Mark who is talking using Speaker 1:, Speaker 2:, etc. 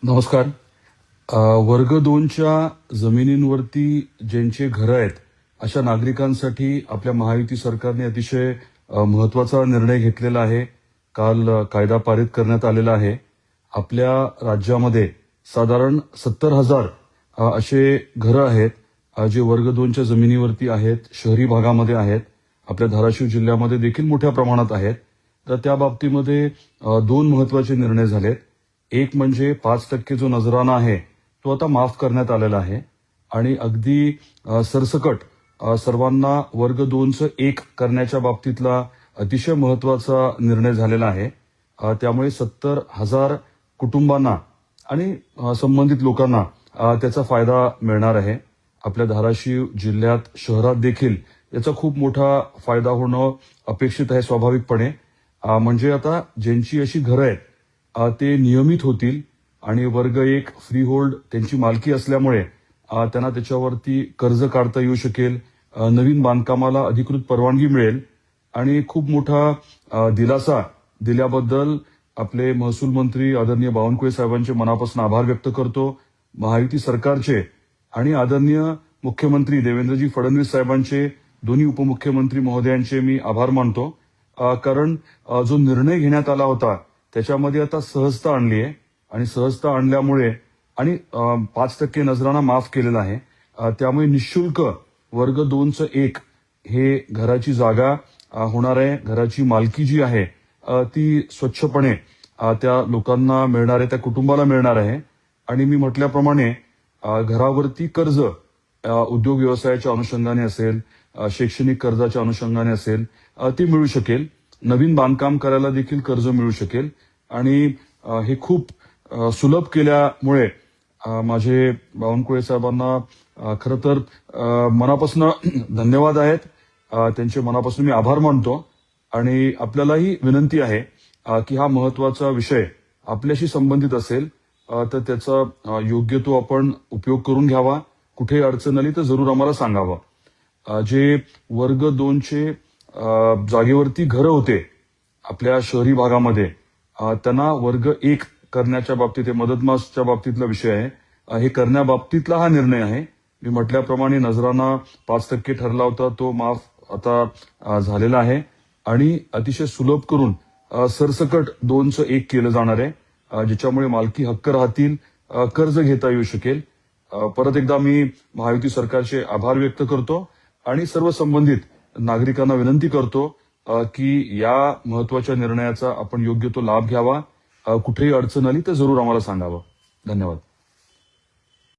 Speaker 1: नमस्कार. वर्ग 2च्या जमिनींवरती ज्यांचे घरं आहेत, अशा नागरिकांसाठी आपल्या महायुती सरकारने अतिशय महत्त्वाचा निर्णय घेतलेला आहे. काल कायदा पारित करण्यात आलेला आहे. आपल्या राज्यामध्ये साधारण 70,000 असे घरं आहेत, जे वर्ग 2च्या जमिनीवरती आहेत, शहरी भागामध्ये आहेत. आपल्या धाराशिव जिल्ह्यामध्ये देखील मोठ्या प्रमाणात आहेत. तर त्या बाबतीमध्ये 2 महत्त्वाचे निर्णय झालेत. एक म्हणजे 5% जो नजराना आहे, तो आता माफ करण्यात आलेला आहे आणि अगदी सरसकट सर्वांना वर्ग 2चं 1 करण्याच्या बाबतीतला अतिशय महत्त्वाचा निर्णय झालेला आहे. त्यामुळे 70,000 कुटुंबांना आणि संबंधित लोकांना त्याचा फायदा मिळणार आहे. आपल्या धाराशिव जिल्ह्यात शहरात देखील याचा खूप मोठा फायदा होणं अपेक्षित आहे स्वाभाविकपणे. म्हणजे आता ज्यांची अशी घरं आहेत, ते नियमित होतील आणि वर्ग 1 फ्री होल्ड त्यांची मालकी असल्यामुळे त्यांना त्याच्यावरती कर्ज काढता येऊ शकेल. नवीन बांधकामाला अधिकृत परवानगी मिळेल आणि खूप मोठा दिलासा दिल्याबद्दल आपले महसूल मंत्री आदरणीय बावनकुळे साहेबांचे मनापासून आभार व्यक्त करतो. महायुती सरकारचे आणि आदरणीय मुख्यमंत्री देवेंद्रजी फडणवीस साहेबांचे, दोन्ही उपमुख्यमंत्री महोदयांचे मी आभार मानतो. कारण जो निर्णय घेण्यात आला होता त्याच्यामध्ये आता सहजता आणली आहे आणि सहजता आणल्यामुळे आणि 5% नजराना माफ केलेला आहे. त्यामुळे निःशुल्क वर्ग 2चं 1 हे घराची जागा होणार आहे. घराची मालकी जी आहे ती स्वच्छपणे त्या लोकांना मिळणार आहे, त्या कुटुंबाला मिळणार आहे. आणि मी म्हटल्याप्रमाणे घरावरती कर्ज उद्योग व्यवसायाच्या अनुषंगाने असेल, शैक्षणिक कर्जाच्या अनुषंगाने असेल, ते मिळू शकेल. नवीन बांधकाम करायला देखील कर्ज मिळू शकेल आणि हे खूप सुलभ केल्यामुळे माझे बावनकुळे साहेबांना खरं तर मनापासून धन्यवाद आहेत. त्यांचे मनापासून मी आभार मानतो आणि आपल्यालाही विनंती आहे की हा महत्त्वाचा विषय आपल्याशी संबंधित असेल तर त्याचा योग्य तो आपण उपयोग करून घ्यावा. कुठे अडचण आली तर जरूर आम्हाला सांगावं. जे वर्ग 2चे जागेवरती घरं होते आपल्या शहरी भागामध्ये, त्यांना वर्ग 1 करण्याच्या बाबतीत, हे मदतमासच्या बाबतीतला विषय आहे, हे करण्याबाबतीतला हा निर्णय आहे. मी म्हटल्याप्रमाणे नजराना 5% ठरला होता, तो माफ आता झालेला आहे आणि अतिशय सुलभ करून सरसकट 2चं 1 केलं जाणार आहे, ज्याच्यामुळे मालकी हक्क राहतील, कर्ज घेता येऊ शकेल. परत एकदा मी महायुती सरकारचे आभार व्यक्त करतो आणि सर्व संबंधित नागरिकांना विनंती करतो की या महत्त्वाच्या निर्णयाचा आपण योग्य तो लाभ घ्यावा. कुठेही अडचण आली तर जरूर आम्हाला सांगावं. धन्यवाद.